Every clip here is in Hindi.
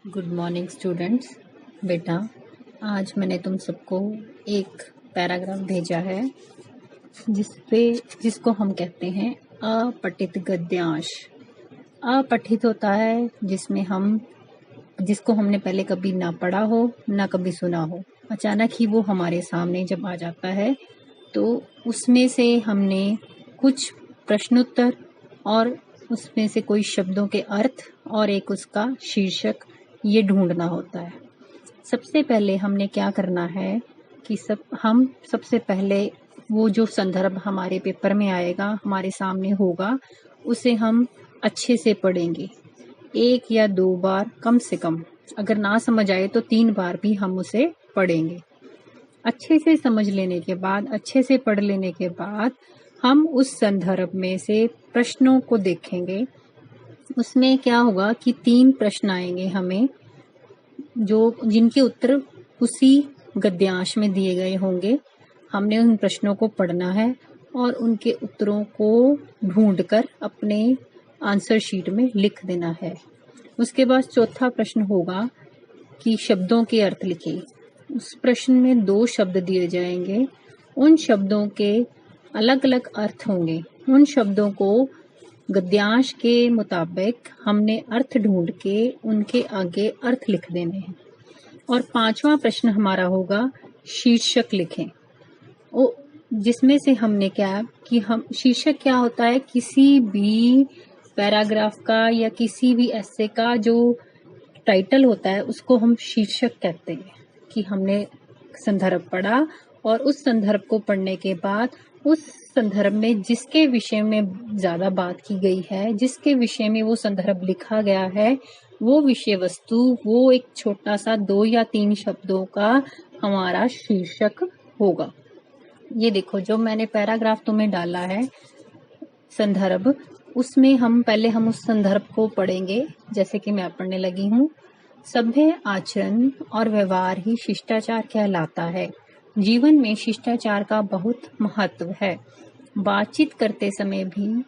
Good morning students. बेटा, आज मैंने तुम सबको एक पैराग्राफ भेजा है जिसको हम कहते हैं अपठित गद्यांश। अपठित होता है जिसको हमने पहले कभी ना पढ़ा हो ना कभी सुना हो, अचानक ही वो हमारे सामने जब आ जाता है तो उसमें से हमने कुछ प्रश्नोत्तर और उसमें से कोई शब्दों के अर्थ और एक उसका शीर्षक ये ढूंढना होता है। सबसे पहले हमने क्या करना है कि हम सबसे पहले वो जो संदर्भ हमारे पेपर में आएगा, हमारे सामने होगा, उसे हम अच्छे से पढ़ेंगे। 1 या 2 बार कम से कम, अगर ना समझ आए तो 3 बार भी हम उसे पढ़ेंगे। अच्छे से समझ लेने के बाद, अच्छे से पढ़ लेने के बाद हम उस संदर्भ में से प्रश्नों को देखेंगे। उसमें क्या होगा कि 3 प्रश्न आएंगे हमें, जिनके उत्तर उसी गद्यांश में दिए गए होंगे। हमने उन प्रश्नों को पढ़ना है और उनके उत्तरों को ढूंढकर अपने आंसर शीट में लिख देना है। उसके बाद चौथा प्रश्न होगा कि शब्दों के अर्थ लिखें। उस प्रश्न में 2 शब्द दिए जाएंगे, उन शब्दों के अलग अलग अर्थ होंगे। उन शब्दों को गद्यांश के मुताबिक हमने अर्थ ढूंढ के उनके आगे अर्थ लिख देने हैं। और 5वां प्रश्न हमारा होगा शीर्षक लिखें। जिसमें से हमने हम शीर्षक क्या होता है, किसी भी पैराग्राफ का या किसी भी एस्से का जो टाइटल होता है उसको हम शीर्षक कहते हैं। कि हमने संदर्भ पढ़ा और उस संदर्भ को पढ़ने के बाद उस संदर्भ में जिसके विषय में ज्यादा बात की गई है, जिसके विषय में वो संदर्भ लिखा गया है, वो विषय वस्तु, वो एक छोटा सा 2 या 3 शब्दों का हमारा शीर्षक होगा। ये देखो, जो मैंने पैराग्राफ तुम्हें डाला है संदर्भ, उसमें हम उस संदर्भ को पढ़ेंगे। जैसे कि मैं पढ़ने लगी हूँ। सभ्य आचरण और व्यवहार ही शिष्टाचार कहलाता है। जीवन में शिष्टाचार का बहुत महत्व है। बातचीत करते समय भी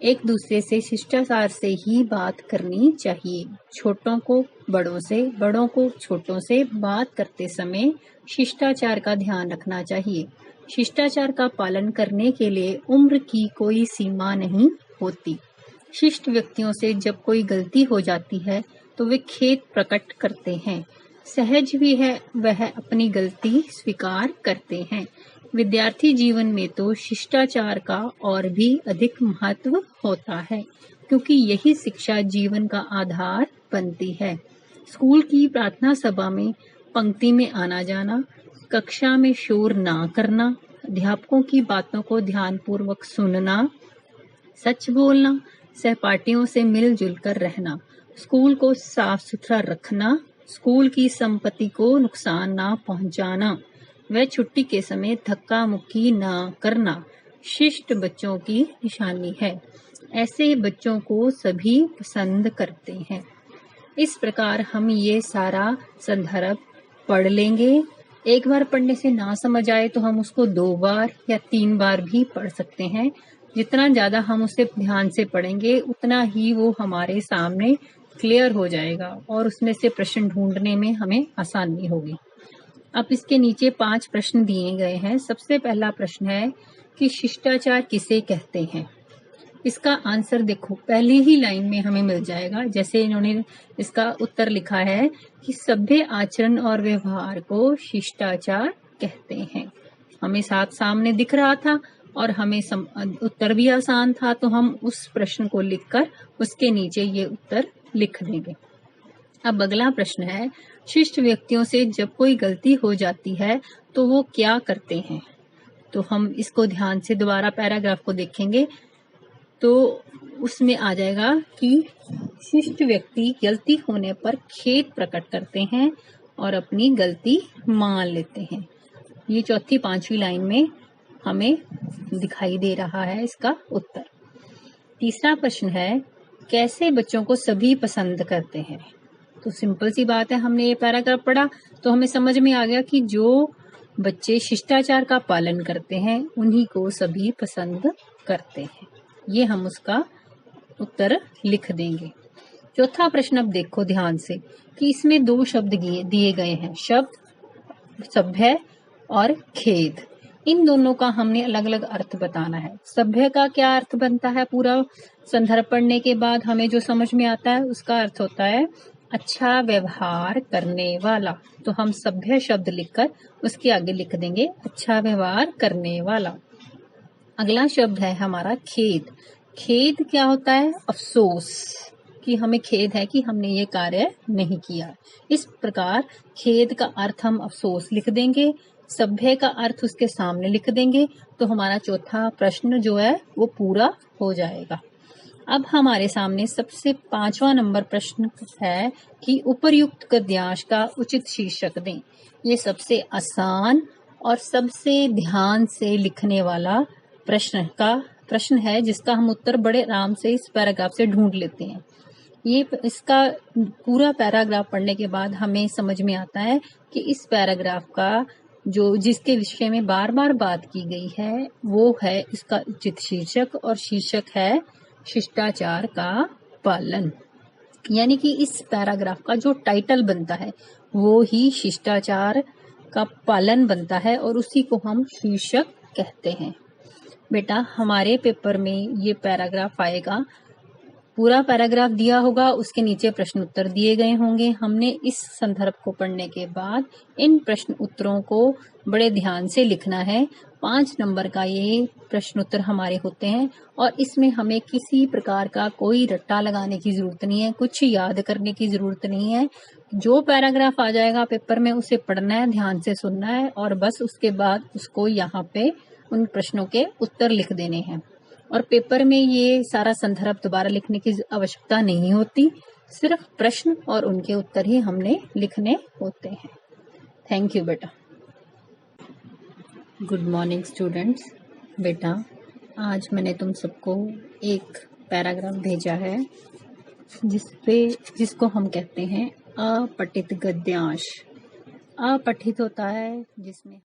एक दूसरे से शिष्टाचार से ही बात करनी चाहिए। छोटों को बड़ों से, बड़ों को छोटों से बात करते समय शिष्टाचार का ध्यान रखना चाहिए। शिष्टाचार का पालन करने के लिए उम्र की कोई सीमा नहीं होती। शिष्ट व्यक्तियों से जब कोई गलती हो जाती है तो वे खेद प्रकट करते हैं। सहज भी है, वह अपनी गलती स्वीकार करते हैं। विद्यार्थी जीवन में तो शिष्टाचार का और भी अधिक महत्व होता है, क्योंकि यही शिक्षा जीवन का आधार बनती है। स्कूल की प्रार्थना सभा में पंक्ति में आना जाना, कक्षा में शोर ना करना, अध्यापकों की बातों को ध्यानपूर्वक सुनना, सच बोलना, सहपाठियों से मिलजुल कर रहना, स्कूल को साफ सुथरा रखना, स्कूल की संपत्ति को नुकसान ना पहुंचाना, वह छुट्टी के समय धक्का मुक्की ना करना शिष्ट बच्चों की निशानी है। ऐसे बच्चों को सभी पसंद करते हैं। इस प्रकार हम ये सारा संदर्भ पढ़ लेंगे। एक बार पढ़ने से ना समझ आए तो हम उसको 2 बार या 3 बार भी पढ़ सकते हैं। जितना ज्यादा हम उसे ध्यान से पढ़ेंगे उतना ही वो हमारे सामने क्लियर हो जाएगा और उसमें से प्रश्न ढूंढने में हमें आसानी होगी। अब इसके नीचे 5 प्रश्न दिए गए हैं। सबसे पहला प्रश्न है कि शिष्टाचार किसे कहते हैं। इसका आंसर देखो, पहली ही लाइन में हमें मिल जाएगा। जैसे इन्होंने इसका उत्तर लिखा है कि सभ्य आचरण और व्यवहार को शिष्टाचार कहते हैं। हमें सामने दिख रहा था और हमें उत्तर भी आसान था, तो हम उस प्रश्न को लिखकर उसके नीचे ये उत्तर लिख देंगे। अब अगला प्रश्न है, शिष्ट व्यक्तियों से जब कोई गलती हो जाती है तो वो क्या करते हैं। तो हम इसको ध्यान से दोबारा पैराग्राफ को देखेंगे तो उसमें आ जाएगा कि शिष्ट व्यक्ति गलती होने पर खेद प्रकट करते हैं और अपनी गलती मान लेते हैं। ये चौथी 5वीं लाइन में हमें दिखाई दे रहा है इसका उत्तर। तीसरा प्रश्न है, कैसे बच्चों को सभी पसंद करते हैं। तो सिंपल सी बात है, हमने ये पैराग्राफ पढ़ा तो हमें समझ में आ गया कि जो बच्चे शिष्टाचार का पालन करते हैं उन्हीं को सभी पसंद करते हैं। ये हम उसका उत्तर लिख देंगे। चौथा प्रश्न अब देखो ध्यान से कि इसमें दो शब्द दिए गए हैं, शब्द सभ्य और खेद। इन दोनों का हमने अलग अलग अर्थ बताना है। सभ्य का क्या अर्थ बनता है, पूरा संदर्भ पढ़ने के बाद हमें जो समझ में आता है उसका अर्थ होता है अच्छा व्यवहार करने वाला। तो हम सभ्य शब्द लिखकर उसके आगे लिख देंगे अच्छा व्यवहार करने वाला। अगला शब्द है हमारा खेद। खेद क्या होता है, अफसोस, कि हमें खेद है कि हमने ये कार्य नहीं किया। इस प्रकार खेद का अर्थ हम अफसोस लिख देंगे, सभ्य का अर्थ उसके सामने लिख देंगे, तो हमारा चौथा प्रश्न जो है वो पूरा हो जाएगा। अब हमारे सामने सबसे 5वां नंबर प्रश्न है कि उपर्युक्त गद्यांश का उचित शीर्षक दें। ये सबसे आसान और सबसे ध्यान से लिखने वाला प्रश्न है, जिसका हम उत्तर बड़े आराम से इस पैराग्राफ से ढूंढ लेते हैं। ये इसका पूरा पैराग्राफ पढ़ने के बाद हमें समझ में आता है कि इस पैराग्राफ का जिसके विषय में बार बार बात की गई है वो है इसका उचित शीर्षक, और शीर्षक है शिष्टाचार का पालन। यानी कि इस पैराग्राफ का जो टाइटल बनता है वो ही शिष्टाचार का पालन बनता है और उसी को हम शीर्षक कहते हैं। बेटा हमारे पेपर में ये पैराग्राफ आएगा, पूरा पैराग्राफ दिया होगा, उसके नीचे प्रश्न उत्तर दिए गए होंगे। हमने इस संदर्भ को पढ़ने के बाद इन प्रश्न उत्तरों को बड़े ध्यान से लिखना है। 5 नंबर का ये प्रश्न उत्तर हमारे होते हैं और इसमें हमें किसी प्रकार का कोई रट्टा लगाने की जरूरत नहीं है, कुछ याद करने की जरूरत नहीं है। जो पैराग्राफ आ जाएगा पेपर में उसे पढ़ना है, ध्यान से सुनना है और बस उसके बाद उसको यहाँ पे उन प्रश्नों के उत्तर लिख देने हैं। और पेपर में ये सारा संदर्भ दोबारा लिखने की आवश्यकता नहीं होती, सिर्फ प्रश्न और उनके उत्तर ही हमने लिखने होते हैं। थैंक यू बेटा। Good morning students. बेटा आज मैंने तुम सबको एक पैराग्राफ भेजा है जिसको हम कहते हैं अपठित गद्यांश। अपठित होता है जिसमें